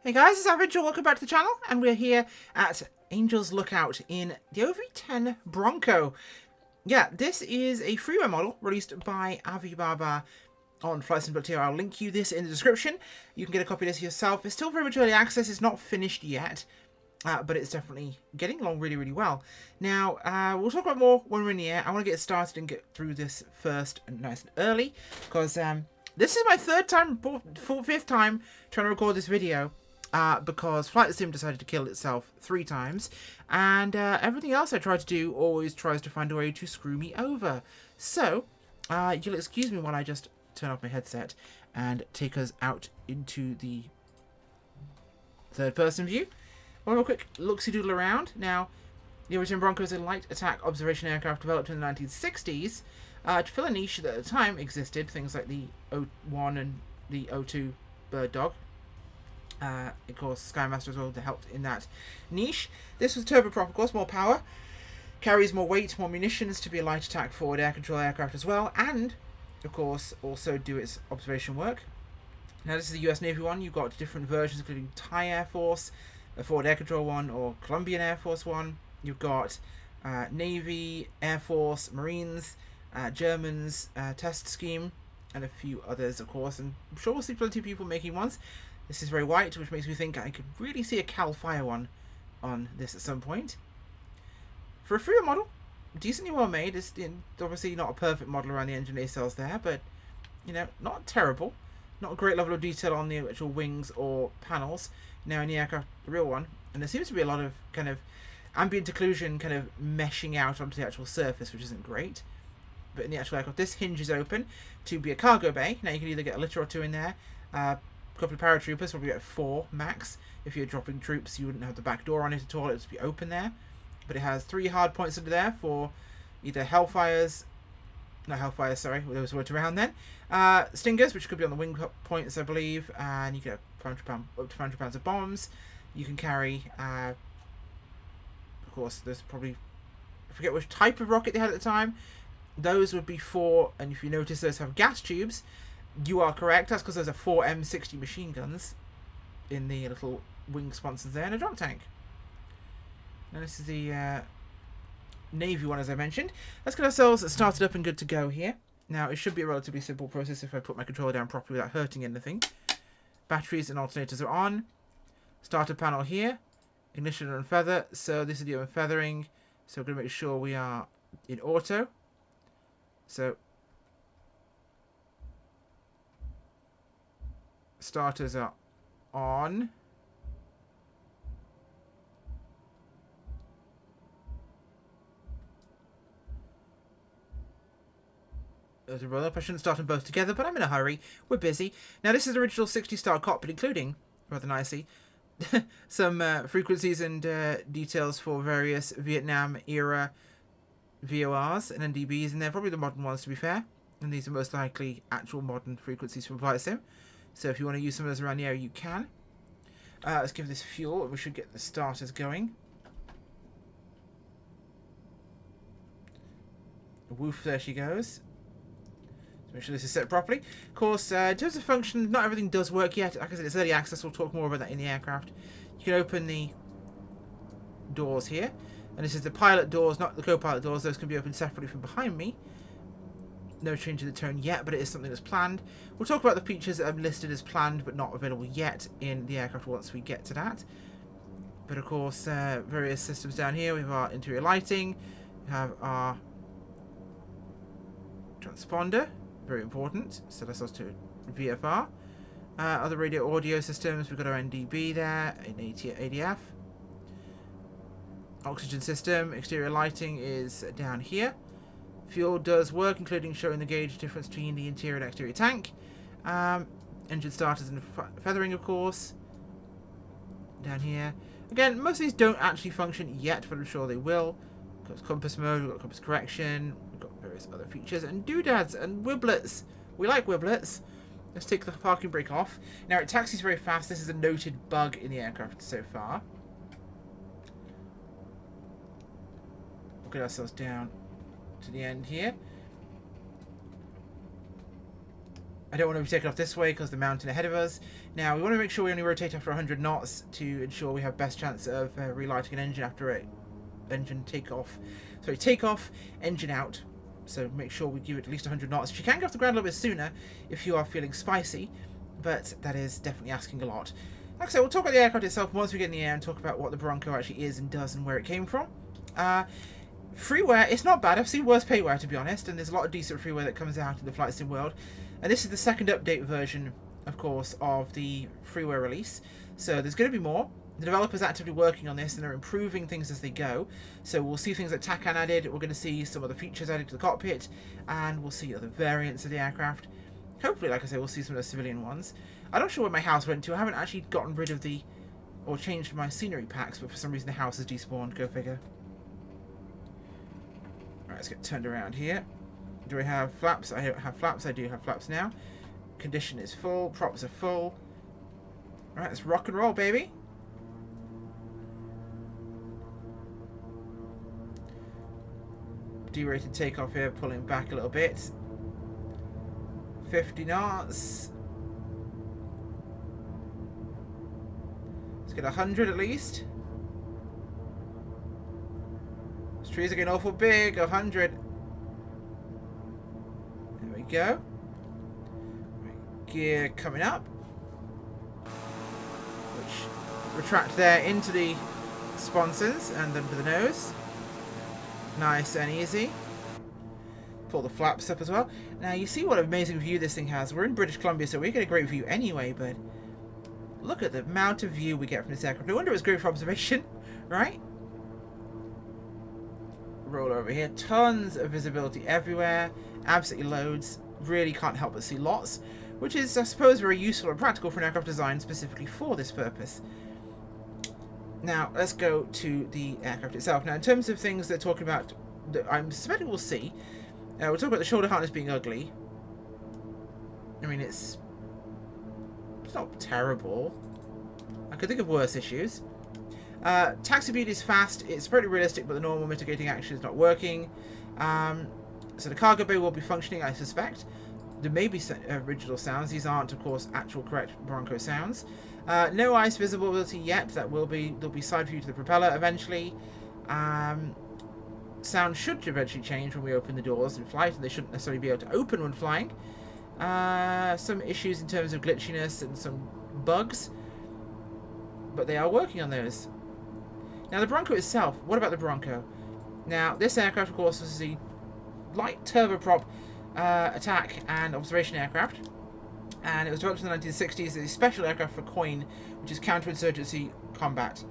Hey guys, it's Average, welcome back to the channel, and we're here at Angel's Lookout in the OV-10 Bronco. Yeah, this is a freeware model released by Avibaba on Flight Simulator. I'll link you this in the description. You can get a copy of this yourself. It's still very much early access, it's not finished yet, but it's definitely getting along really, really well. Now, we'll talk about more when we're in the air. I want to get started and get through this first and nice and early, because this is my fifth time trying to record this video. Because Flight Sim decided to kill itself 3 times, and everything else I try to do always tries to find a way to screw me over. So, you'll excuse me while I just turn off my headset and take us out into the third-person view. We'll have a quick look-see-doodle around. Now, the OV-10 Bronco is a light attack observation aircraft developed in the 1960s 'to fill a niche that at the time existed, things like the O-1 and the O-2 Bird Dog. Of course, Skymaster as well that helped in that niche. This was turboprop, of course, more power, carries more weight, more munitions to be a light attack forward air control aircraft as well, and of course also do its observation work. Now this is the US Navy one. You've got different versions, including Thai Air Force, a forward air control one, or Colombian Air Force one. You've got Navy, Air Force, Marines, Germans test scheme, and a few others, of course. And I'm sure we'll see plenty of people making ones. This is very white, which makes me think I could really see a Cal Fire one on this at some point. For a freeware model, decently well made. It's obviously not a perfect model around the engine nacelles there, but, you know, not terrible. Not a great level of detail on the actual wings or panels. Now in the aircraft, the real one, and there seems to be a lot of kind of ambient occlusion kind of meshing out onto the actual surface, which isn't great. But in the actual aircraft, this hinge is open to be a cargo bay. Now you can either get a litter or 2 in there. A couple of paratroopers, probably about 4 max. If you're dropping troops, you wouldn't have the back door on it at all. It would be open there. But it has 3 hard points under there for either Hellfires, no Hellfires, sorry, those words around then. Stingers, which could be on the wing points, I believe, and you can have 500 up to 500 pounds of bombs. You can carry, of course, there's probably, I forget which type of rocket they had at the time. Those would be 4, and if you notice, those have gas tubes. You are correct. That's because there's a 4 M60 machine guns in the little wing sponsons there, and a drop tank. Now this is the Navy one, as I mentioned. Let's get ourselves started up and good to go here. Now it should be a relatively simple process if I put my controller down properly without hurting anything. Batteries and alternators are on. Starter panel here. Ignition and feather. So this is the unfeathering. So we're going to make sure we are in auto. So starters are on. There's a roll up. I shouldn't start them both together, but I'm in a hurry. We're busy. Now this is the original 60-star cockpit, including, rather nicely, some frequencies and details for various Vietnam era VORs and NDBs, and they're probably the modern ones, to be fair. And these are most likely actual modern frequencies from Flight Sim. So if you want to use some of those around the area, you can. Let's give this fuel, and we should get the starters going. Woof, there she goes. So make sure this is set properly. Of course, in terms of function, not everything does work yet. Like I said, it's early access. We'll talk more about that in the aircraft. You can open the doors here. And this is the pilot doors, not the co-pilot doors. Those can be opened separately from behind me. No change in the tone yet, but it is something that's planned. We'll talk about the features that are listed as planned but not available yet in the aircraft once we get to that. But of course, various systems down here. We have our interior lighting. We have our transponder, very important. Set ourselves to VFR. Other radio audio systems. We've got our NDB there in ADF. Oxygen system. Exterior lighting is down here. Fuel does work, including showing the gauge difference between the interior and exterior tank. Engine starters and feathering, of course. Down here. Again, most of these don't actually function yet, but I'm sure they will. We've got compass mode, we've got compass correction, we've got various other features, and doodads and wiblets. We like wiblets. Let's take the parking brake off. Now, it taxis very fast. This is a noted bug in the aircraft so far. We'll get ourselves down to the end here. I don't want to be taken off this way because the mountain ahead of us. Now, we want to make sure we only rotate after 100 knots to ensure we have best chance of relighting an engine after a engine takeoff. Sorry, takeoff, engine out. So make sure we give it at least 100 knots. You can go off the ground a little bit sooner if you are feeling spicy, but that is definitely asking a lot. Like I said, we'll talk about the aircraft itself once we get in the air and talk about what the Bronco actually is and does and where it came from. Freeware, it's not bad. I've seen worse payware, to be honest, and there's a lot of decent freeware that comes out in the flight sim world. And this is the second update version, of course, of the freeware release. So there's going to be more. The developers are actively working on this and they're improving things as they go. So we'll see things like TACAN added, we're going to see some other features added to the cockpit, and we'll see other variants of the aircraft. Hopefully, like I say, we'll see some of the civilian ones. I'm not sure where my house went to. I haven't actually gotten rid of the, or changed my scenery packs, but for some reason the house has despawned. Go figure. Alright, let's get turned around here. Do we have flaps? I don't have flaps. I do have flaps now. Condition is full. Props are full. Alright, let's rock and roll, baby. D-rated takeoff here, pulling back a little bit. 50 knots. Let's get 100 at least. These trees are getting awful big. 100. There we go. Gear coming up. Which retract there into the sponsons and under the nose. Nice and easy. Pull the flaps up as well. Now you see what an amazing view this thing has. We're in British Columbia, so we get a great view anyway, but look at the amount of view we get from this aircraft. No wonder it was great for observation, right? Roll over here. Tons of visibility everywhere. Absolutely loads. Really can't help but see lots, which is, I suppose, very useful and practical for an aircraft designed specifically for this purpose. Now, let's go to the aircraft itself. Now, in terms of things they're talking about that I'm suspecting we'll see, we'll talk about the shoulder harness being ugly. I mean, it's not terrible. I could think of worse issues. Taxi speed is fast. It's pretty realistic, but the normal mitigating action is not working. So the cargo bay will be functioning, I suspect. There may be original sounds. These aren't, of course, actual correct Bronco sounds. No ice visibility yet. There'll be side view to the propeller eventually. Sound should eventually change when we open the doors in flight, and they shouldn't necessarily be able to open when flying. Some issues in terms of glitchiness and some bugs, but they are working on those. Now the Bronco itself. What about the Bronco? Now this aircraft, of course, was the light turboprop attack and observation aircraft. And it was developed in the 1960s as a special aircraft for COIN, which is counterinsurgency combat.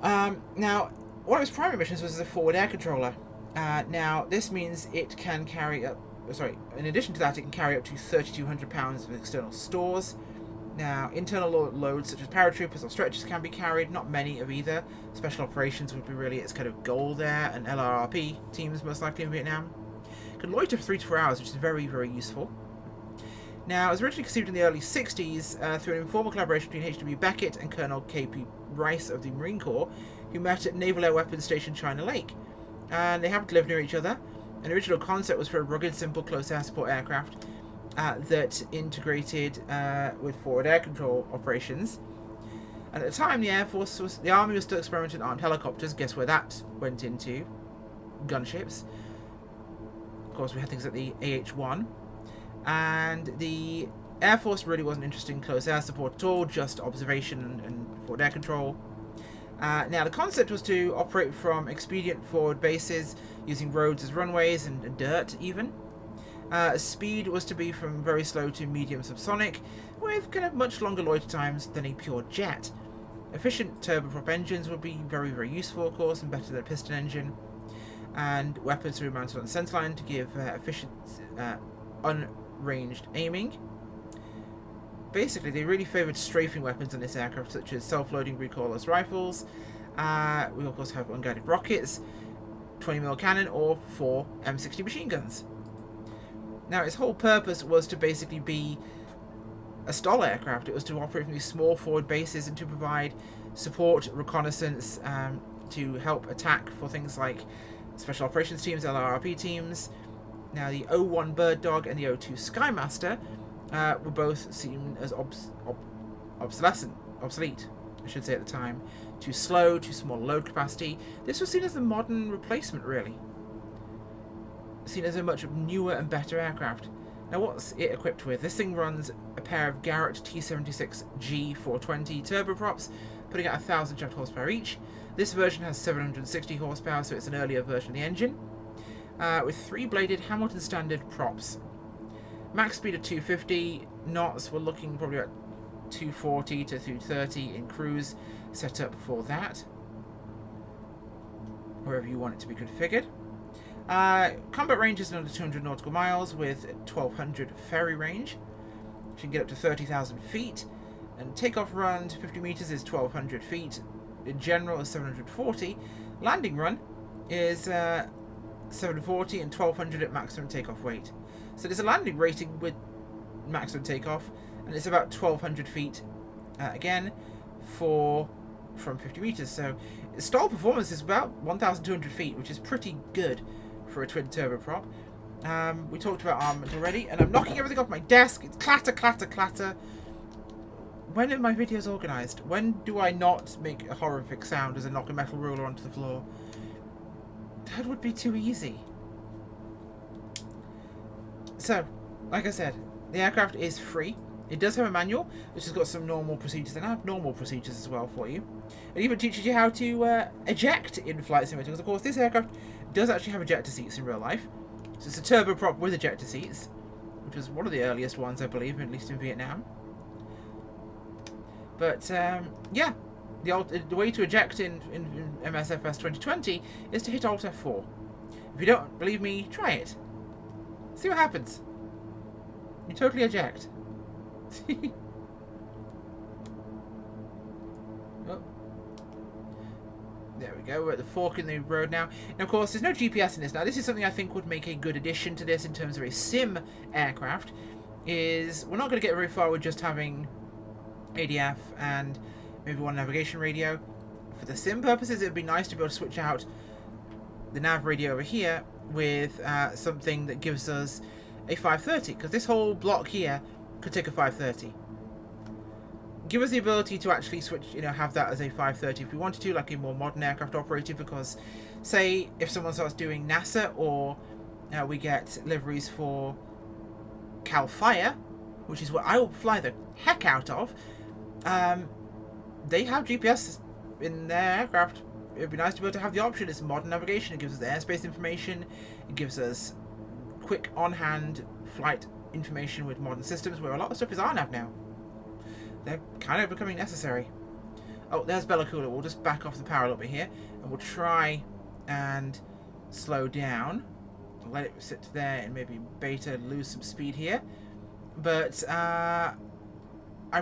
Now, one of its primary missions was as a forward air controller. Now, this means it can carry up, in addition to that, it can carry up to 3,200 pounds of external stores. Now, internal loads such as paratroopers or stretchers can be carried, not many of either. Special operations would be really its kind of goal there, and LRRP teams most likely in Vietnam. It can loiter for 3 to 4 hours, which is very, very useful. Now, it was originally conceived in the early 60s through an informal collaboration between H.W. Beckett and Colonel K.P. Rice of the Marine Corps, who met at Naval Air Weapons Station China Lake. And they happened to live near each other. An original concept was for a rugged, simple, close air support aircraft that integrated with forward air control operations. And at the time, the Army was still experimenting on armed helicopters. Guess where that went into? Gunships. Of course, we had things like the AH-1. And the Air Force really wasn't interested in close air support at all, just observation and forward air control. Now, the concept was to operate from expedient forward bases, using roads as runways and dirt even. Speed was to be from very slow to medium subsonic, with kind of much longer loiter times than a pure jet. Efficient turboprop engines would be very, very useful, of course, and better than a piston engine. And weapons were mounted on the centerline to give efficient, unranged aiming. Basically, they really favoured strafing weapons on this aircraft, such as self-loading recoilless rifles. We of course have unguided rockets, 20mm cannon, or 4 M60 machine guns. Now, its whole purpose was to basically be a stol aircraft. It was to operate from these small forward bases and to provide support, reconnaissance, to help attack for things like special operations teams, LRRP teams. Now, the O1 Bird Dog and the O2 Skymaster were both seen as obsolete, I should say at the time. Too slow, too small load capacity. This was seen as the modern replacement, really. Seen as a much newer and better aircraft. Now, what's it equipped with? This thing runs a pair of Garrett T-76G 420 turboprops, putting out 1,000 shaft horsepower each. This version has 760 horsepower, so it's an earlier version of the engine, with 3-bladed Hamilton standard props. Max speed of 250 knots. We're looking probably at 240 to 230 in cruise, set up for that, wherever you want it to be configured. Combat range is under 200 nautical miles with 1,200 ferry range. You can get up to 30,000 feet. And takeoff run to 50 meters is 1,200 feet. In general is 740. Landing run is 740 and 1,200 at maximum takeoff weight. So there's a landing rating with maximum takeoff, and it's about 1,200 feet again from 50 meters. So stall performance is about 1,200 feet, which is pretty good for a twin turboprop. We talked about armament already, and I'm knocking everything off my desk. It's clatter, clatter, clatter. When are my videos organised? When do I not make a horrific sound as I knock a metal ruler onto the floor? That would be too easy. So, like I said, the aircraft is free. It does have a manual, which has got some normal procedures, and abnormal procedures as well for you. It even teaches you how to eject in Flight Simulator, because of course this aircraft does actually have ejector seats in real life. So it's a turboprop with ejector seats, which was one of the earliest ones, I believe, at least in Vietnam. But yeah, the way to eject in MSFS 2020 is to hit Alt F4. If you don't believe me, try it. See what happens. You totally eject. Oh. There we go, we're at the fork in the road now. And of course, there's no GPS in this. Now, this is something I think would make a good addition to this in terms of a sim aircraft. Is we're not going to get very far with just having ADF and maybe one navigation radio. For the sim purposes, it would be nice to be able to switch out the nav radio over here with something that gives us a 530, because this whole block here could take a 530. Give us the ability to actually switch, have that as a 530 if we wanted to, like a more modern aircraft operated, because say if someone starts doing NASA, or we get liveries for Cal Fire, which is what I will fly the heck out of, they have GPS in their aircraft. It would be nice to be able to have the option. It's modern navigation. It gives us the airspace information. It gives us quick on-hand flight information with modern systems, where a lot of stuff is RNAV now. They're kind of becoming necessary. Oh, there's Bella Cooler. We'll just back off the power a little bit here, and we'll try and slow down. Let it sit there and maybe beta lose some speed here. But I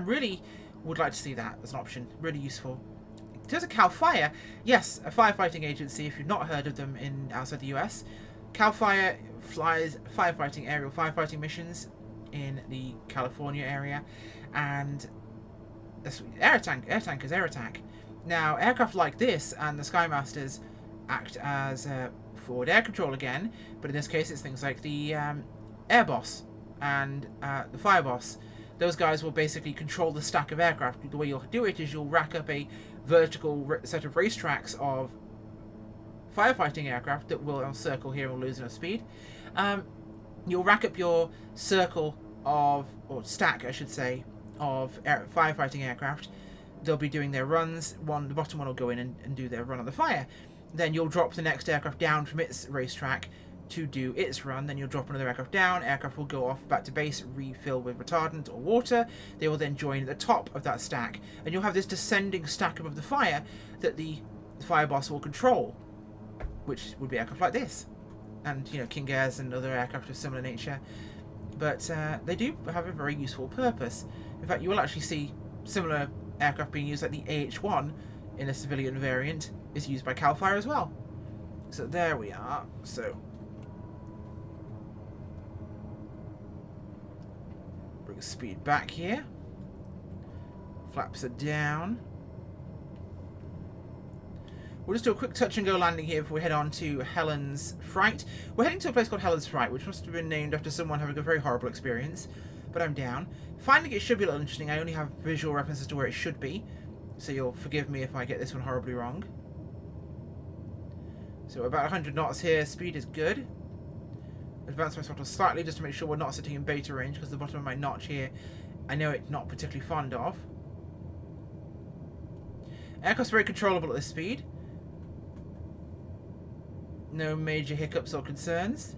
really would like to see that as an option. Really useful. In terms of Cal Fire, yes, a firefighting agency, if you've not heard of them outside the US. Cal Fire flies aerial firefighting missions in the California area, and air tankers, air attack. Now, aircraft like this and the Skymasters act as forward air control again, but in this case it's things like the Air Boss and the Fire Boss. Those guys will basically control the stack of aircraft. The way you'll do it is you'll rack up a vertical set of racetracks of firefighting aircraft that will circle here and will lose enough speed. You'll rack up your circle of, or stack I should say, of firefighting aircraft. They'll be doing their runs. The bottom one will go in and do their run on the fire. Then you'll drop the next aircraft down from its racetrack to do its run. Then you'll drop another aircraft down. Aircraft will go off back to base, refill with retardant or water. They will then join at the top of that stack, and you'll have this descending stack above the fire that the fire boss will control, which would be aircraft like this, and King Airs and other aircraft of similar nature. But they do have a very useful purpose. In fact, you will actually see similar aircraft being used, like the AH-1 in a civilian variant is used by Cal Fire as well. So there we are. So bring speed back here. Flaps are down. We'll just do a quick touch and go landing here before we head on to Helen's Fright. We're heading to a place called Helen's Fright, which must have been named after someone having a very horrible experience. but I'm down. Finding it should be a little interesting. I only have visual references to where it should be, so you'll forgive me if I get this one horribly wrong. So we're about 100 knots here. Speed is good. Advance my throttle slightly just to make sure we're not sitting in beta range, because the bottom of my notch here, I know it's not particularly fond of. Aircraft's very controllable at this speed. No major hiccups or concerns.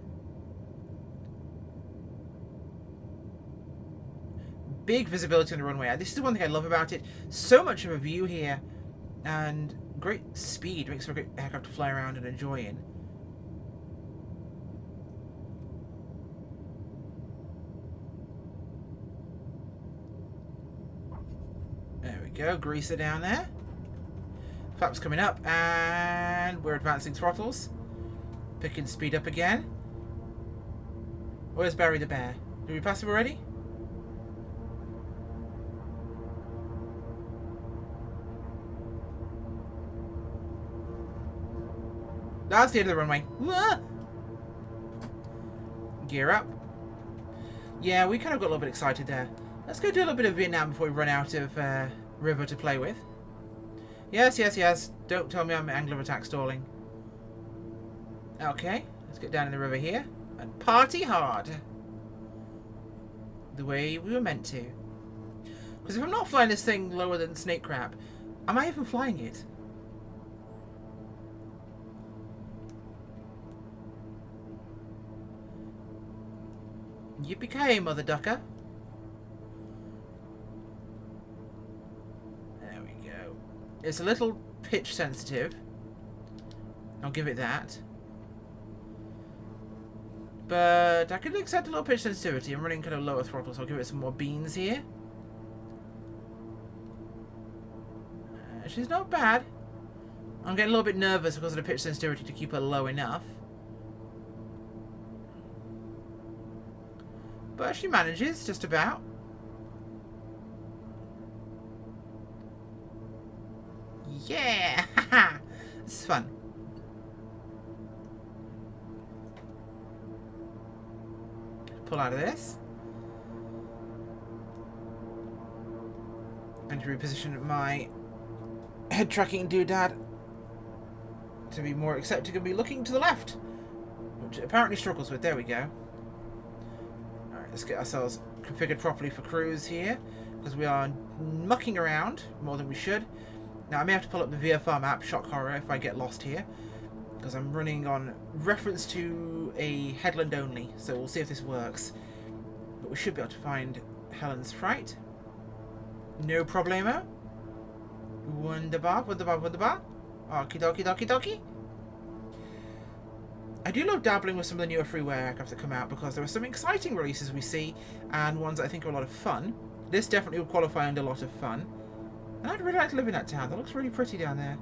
Big visibility on the runway. This is the one thing I love about it. So much of a view here, and great speed. Makes for a great aircraft to fly around and enjoy in. There we go. Greaser down there. Flaps coming up, and we're advancing throttles. Picking speed up again. Where's Barry the Bear? Did we pass him already? That's the end of the runway. Ah! Gear up. Yeah, we kind of got a little bit excited there. Let's go do a little bit of Vietnam before we run out of river to play with. Yes, yes, yes. Don't tell me I'm angle of attack stalling. Okay, let's get down in the river here and party hard. The way we were meant to. Because if I'm not flying this thing lower than snake crab, am I even flying it? Yippee-ki-yay, Mother Ducker. There we go. It's a little pitch sensitive. I'll give it that. But I can accept a little pitch sensitivity. I'm running kind of lower throttle, so I'll give it some more beans here. She's not bad. I'm getting a little bit nervous because of the pitch sensitivity to keep her low enough. But she manages, just about. Yeah! This is fun. Pull out of this. And reposition my head tracking doodad to be more accepting and be looking to the left, which it apparently struggles with. There we go. Alright, let's get ourselves configured properly for cruise here, because we are mucking around more than we should. Now I may have to pull up the VFR map, shock horror, if I get lost here, because I'm running on reference to a headland only, so we'll see if this works. But we should be able to find Helen's Fright. No problemo. Wunderbar, wunderbar, wunderbar. Okie dokie dokie dokie. I do love dabbling with some of the newer freeware aircraft that come out, because there are some exciting releases we see, and ones that I think are a lot of fun. This definitely will qualify under a lot of fun. And I'd really like to live in that town. That looks really pretty down there.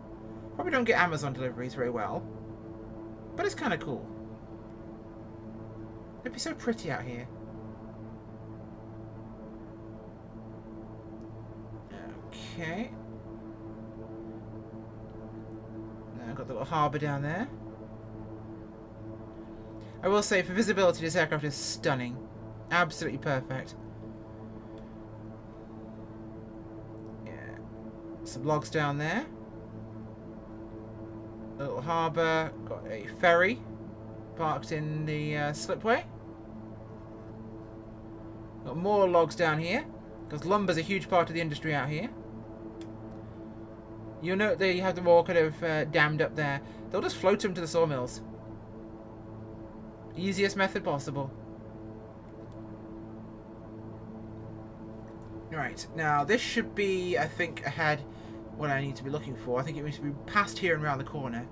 Probably don't get Amazon deliveries very well, but it's kind of cool. It'd be so pretty out here. Okay. Now I've got the little harbour down there. I will say, for visibility, this aircraft is stunning. Absolutely perfect. Yeah. Some logs down there. A little harbour. Got a ferry parked in the slipway. Got more logs down here, because lumber's a huge part of the industry out here. You'll note they have them all kind of dammed up there. They'll just float them to the sawmills. Easiest method possible. Right, now this should be, I think, ahead what I need to be looking for. I think it needs to be past here and around the corner.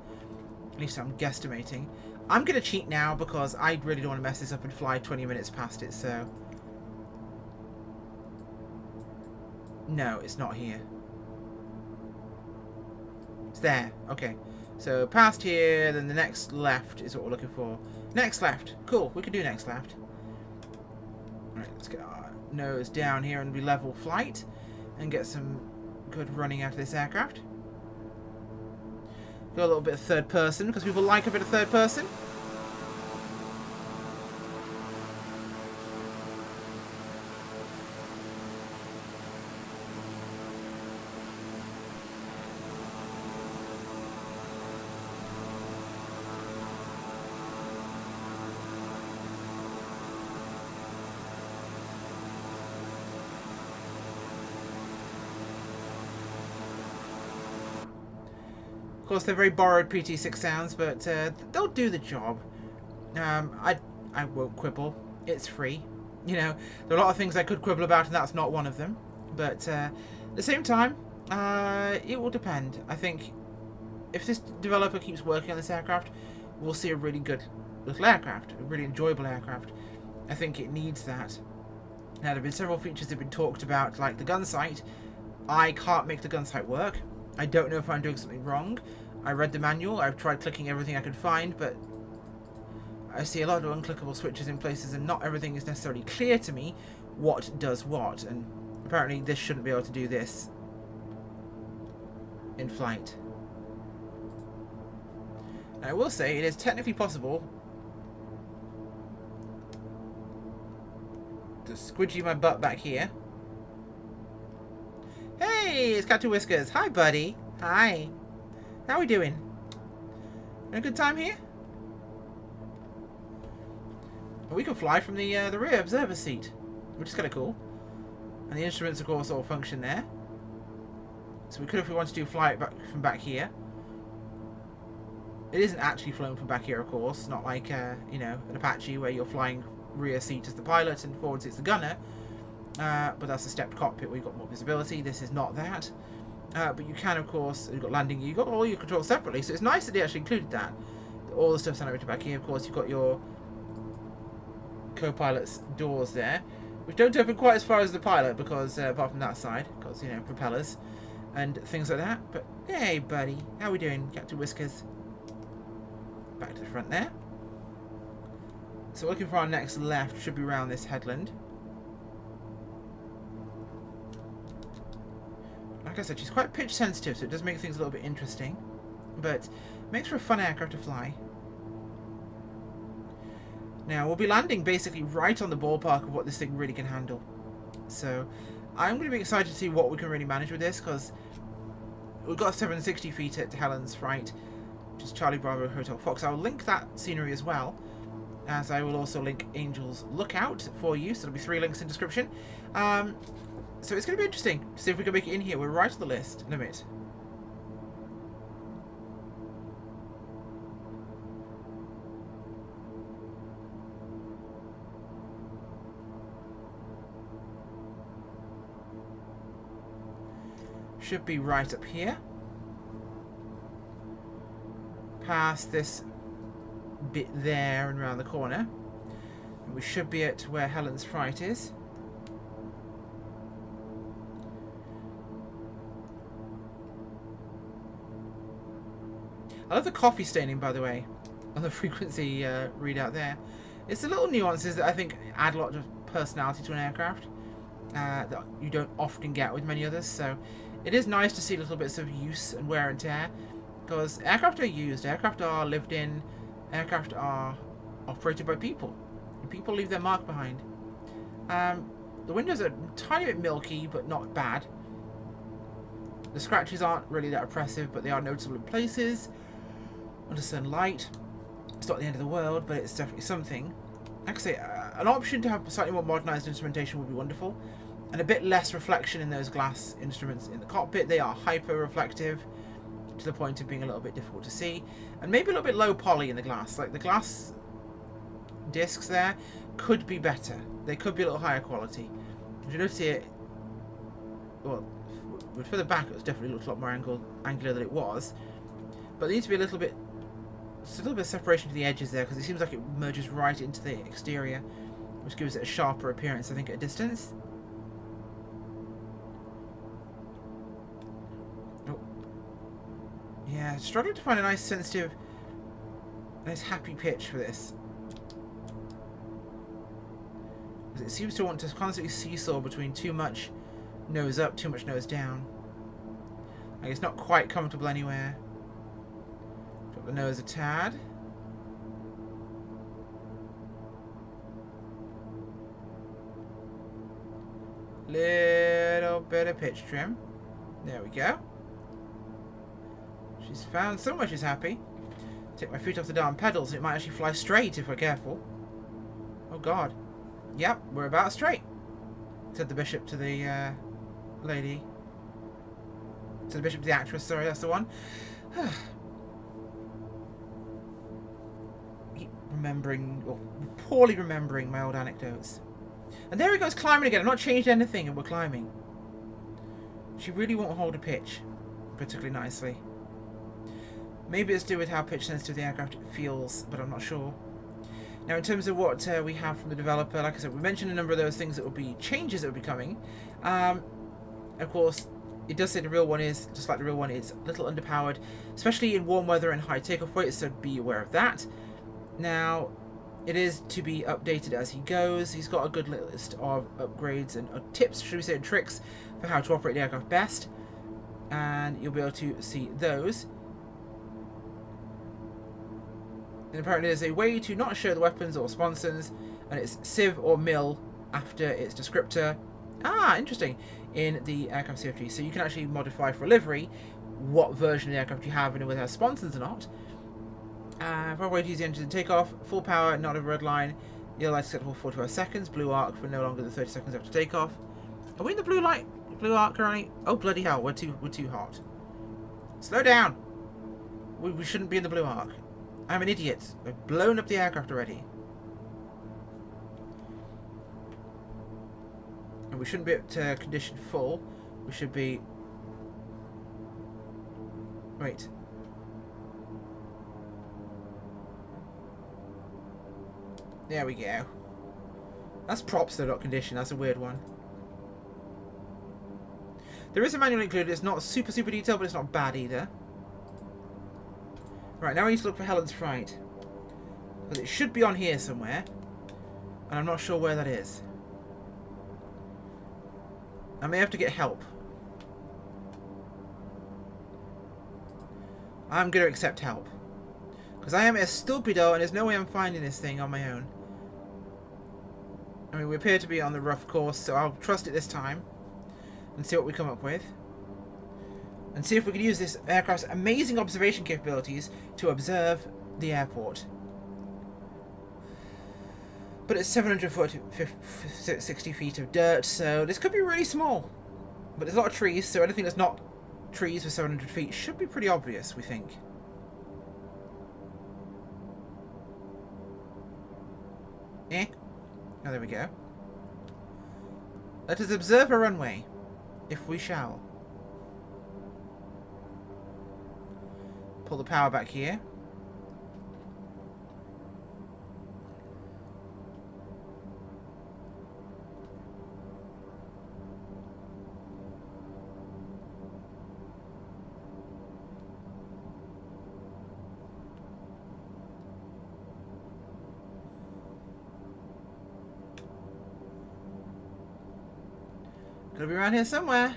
At least I'm guesstimating. I'm going to cheat now because I really don't want to mess this up and fly 20 minutes past it, so... No, it's not here. It's there. Okay. So past here, then the next left is what we're looking for. Next left. Cool. We can do next left. Alright, let's get our nose down here and be level flight and get some good running out of this aircraft. Got a little bit of third person because people like a bit of third person. Of course, they're very borrowed PT6 sounds, but they'll do the job. I won't quibble. It's free. You know, there are a lot of things I could quibble about, and that's not one of them. But at the same time, it will depend. I think if this developer keeps working on this aircraft, we'll see a really good little aircraft, a really enjoyable aircraft. I think it needs that. Now, there have been several features that have been talked about, like the gun sight. I can't make the gun sight work. I don't know if I'm doing something wrong. I read the manual, I've tried clicking everything I could find, but I see a lot of unclickable switches in places, and not everything is necessarily clear to me what does what, and apparently this shouldn't be able to do this in flight. Now, I will say it is technically possible to squidgy my butt back here. Hey, it's Captain Whiskers. Hi, buddy. Hi. How we doing? Having a good time here? We can fly from the rear observer seat, which is kind of cool. And the instruments, of course, all function there. So we could, if we wanted to, fly it back from back here. It isn't actually flown from back here, of course. Not like, you know, an Apache where you're flying rear seat as the pilot and forward seat's the gunner. But that's a stepped cockpit where you've got more visibility. This is not that. But you can, of course, you've got landing, you've got all your controls separately. So it's nice that they actually included that. All the stuff's animated back here. Of course, you've got your co-pilot's doors there, which don't open quite as far as the pilot, because apart from that side, because, you know, propellers and things like that. But hey, buddy, how we doing, Captain Whiskers? Back to the front there. So looking for our next left, should be around this headland. Like I said, she's quite pitch sensitive, so it does make things a little bit interesting, but makes for a fun aircraft to fly. Now, we'll be landing basically right on the ballpark of what this thing really can handle. So, I'm going to be excited to see what we can really manage with this, because we've got 760 feet at Helen's Fright, which is Charlie Bravo Hotel Fox. I'll link that scenery as well, as I will also link Angel's Lookout for you, so there'll be 3 links in the description. So it's going to be interesting to see if we can make it in here. We're right on the list limit. Should be right up here. Past this bit there and around the corner. And we should be at where Helen's Fright is. I love the coffee staining, by the way, on the frequency readout there. It's the little nuances that I think add a lot of personality to an aircraft that you don't often get with many others. So it is nice to see little bits of use and wear and tear, because aircraft are used, aircraft are lived in, aircraft are operated by people, and people leave their mark behind. The windows are a tiny bit milky, but not bad. The scratches aren't really that oppressive, but they are noticeable in places. Under sunlight, it's not the end of the world, but it's definitely something. Like I say, an option to have slightly more modernised instrumentation would be wonderful, and a bit less reflection in those glass instruments in the cockpit. They are hyper reflective to the point of being a little bit difficult to see, and maybe a little bit low poly in the glass. Like the glass discs there could be better. They could be a little higher quality. If you notice here, well, further back it was definitely looked a lot more angular than it was, but there needs to be a little bit of separation to the edges there, because it seems like it merges right into the exterior, which gives it a sharper appearance, I think, at a distance. Oh. Yeah, struggling to find a nice sensitive, nice happy pitch for this. It seems to want to constantly seesaw between too much nose up, too much nose down. Like it's not quite comfortable anywhere. Drop the nose a tad. Little bit of pitch trim. There we go. She's found somewhere she's happy. Take my feet off the darn pedals and it might actually fly straight if we're careful. Oh god. Yep, we're about straight, said the bishop to the lady. To the bishop to the actress, sorry, that's the one. Keep remembering, or poorly remembering my old anecdotes. And there he goes climbing again. I've not changed anything and we're climbing. She really won't hold a pitch particularly nicely. Maybe it's to do with how pitch sensitive the aircraft feels, but I'm not sure. Now, in terms of what we have from the developer, like I said, we mentioned a number of those things that will be changes that will be coming. Of course, it does say the real one is, just like the real one, it's a little underpowered, especially in warm weather and high takeoff weights, so be aware of that. Now, it is to be updated as he goes. He's got a good list of upgrades and tips, should we say, and tricks for how to operate the aircraft best. And you'll be able to see those. And apparently there's a way to not show the weapons or sponsons, and it's civ or mil after its descriptor. Ah, interesting. In the aircraft CFG. So you can actually modify for a livery what version of the aircraft you have and whether it has sponsons or not. Proper way to use the engine to take off. Full power, not a red line. Yellow light acceptable for 12 seconds. Blue arc for no longer than 30 seconds after takeoff. Are we in the blue light? Blue arc currently? Oh bloody hell, we're too hot. Slow down. We shouldn't be in the blue arc. I'm an idiot. I've blown up the aircraft already. And we shouldn't be at condition full. We should be... Wait. There we go. That's props though, not condition. That's a weird one. There is a manual included. It's not super detailed, but it's not bad either. Right, now we need to look for Helen's Fright. Because it should be on here somewhere. And I'm not sure where that is. I may have to get help. I'm going to accept help. Because I am a stupido and there's no way I'm finding this thing on my own. I mean, we appear to be on the rough course, so I'll trust it this time. And see what we come up with. And see if we can use this aircraft's amazing observation capabilities to observe the airport. But it's 760 feet of dirt, so this could be really small. But there's a lot of trees, so anything that's not trees for 700 feet should be pretty obvious, we think. Oh, there we go. Let us observe a runway, if we shall. Pull the power back here. Gotta be around here somewhere.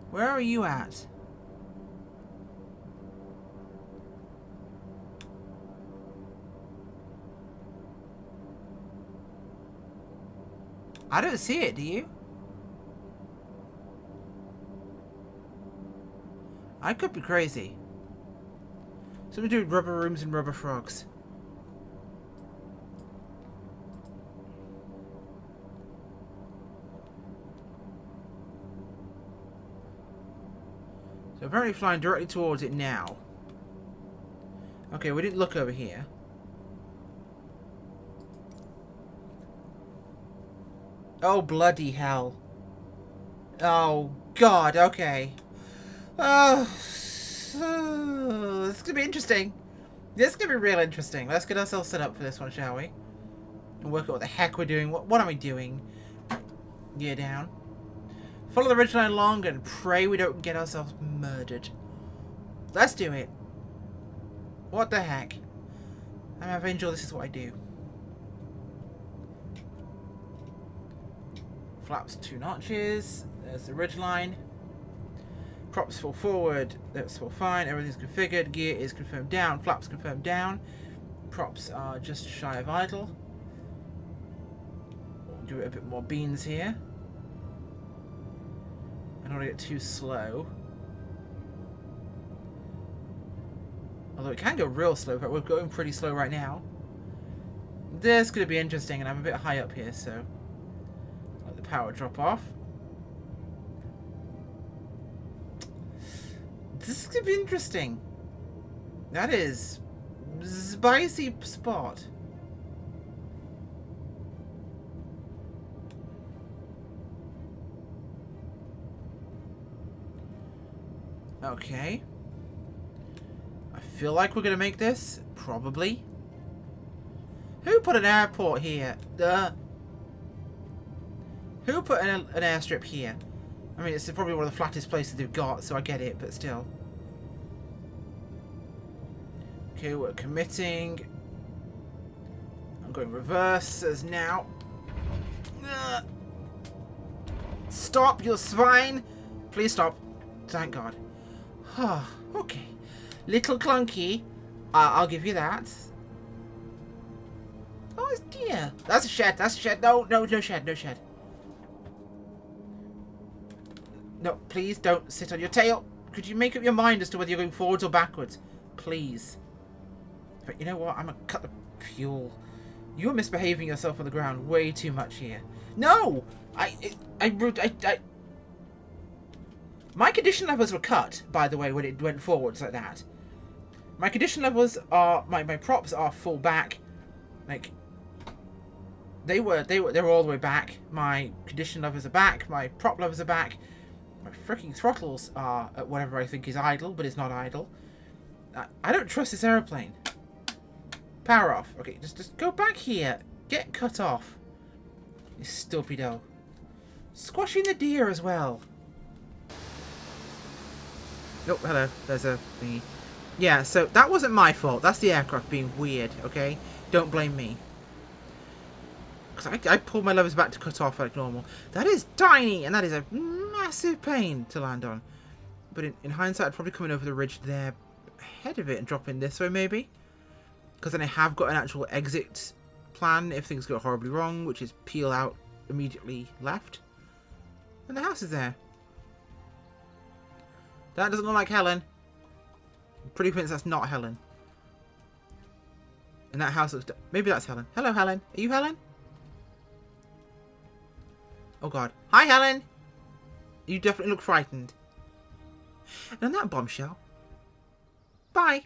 Where are you at? I don't see it, do you? I could be crazy. Something to do with rubber rooms and rubber frogs. So apparently flying directly towards it now. Okay, we didn't look over here. Oh, bloody hell. Oh, God, okay. Oh, this is going to be interesting. This is going to be real interesting. Let's get ourselves set up for this one, shall we? And work out what the heck we're doing. What are we doing? Gear down. Follow the ridgeline along and pray we don't get ourselves murdered. Let's do it. What the heck? I'm an angel, this is what I do. Flaps 2 notches. There's the ridgeline. Props full forward. That's all fine. Everything's configured. Gear is confirmed down. Flaps confirmed down. Props are just shy of idle. We'll do it a bit more beans here. I don't want to get too slow. Although it can go real slow, but we're going pretty slow right now. This is going to be interesting, and I'm a bit high up here, so let the power drop off. This is going to be interesting. That is spicy spot. Okay. I feel like we're going to make this. Probably. Who put an airport here? Who put an airstrip here? I mean, it's probably one of the flattest places they've got, so I get it, but still. Okay, we're committing. I'm going reverse as now. Stop, you swine! Please stop. Thank God. Okay. Little clunky. I'll give you that. Oh dear. That's a shed. That's a shed. No shed. No shed. No, please don't sit on your tail. Could you make up your mind as to whether you're going forwards or backwards? Please. But you know what? I'm going to cut the fuel. You're misbehaving yourself on the ground way too much here. No! My condition levels were cut, by the way, when it went forwards like that. My condition levels are... My props are full back. Like... They were all the way back. My condition levels are back. My prop levels are back. My freaking throttles are at whatever I think is idle, but it's not idle. I don't trust this aeroplane. Power off. Okay, just go back here. Get cut off. You stupido. Squashing the deer as well. Oh, hello. There's a thingy. Yeah, so that wasn't my fault. That's the aircraft being weird, okay? Don't blame me. Because I pulled my levers back to cut off like normal. That is tiny, and that is a massive pain to land on. But in hindsight, I'd probably coming over the ridge there ahead of it and dropping this way, maybe. Because then I have got an actual exit plan if things go horribly wrong, which is peel out immediately left. And the house is there. That doesn't look like Helen. I'm pretty convinced that's not Helen. And that house looks... Maybe that's Helen. Hello, Helen. Are you Helen? Oh, God. Hi, Helen. You definitely look frightened. And on that bombshell, bye.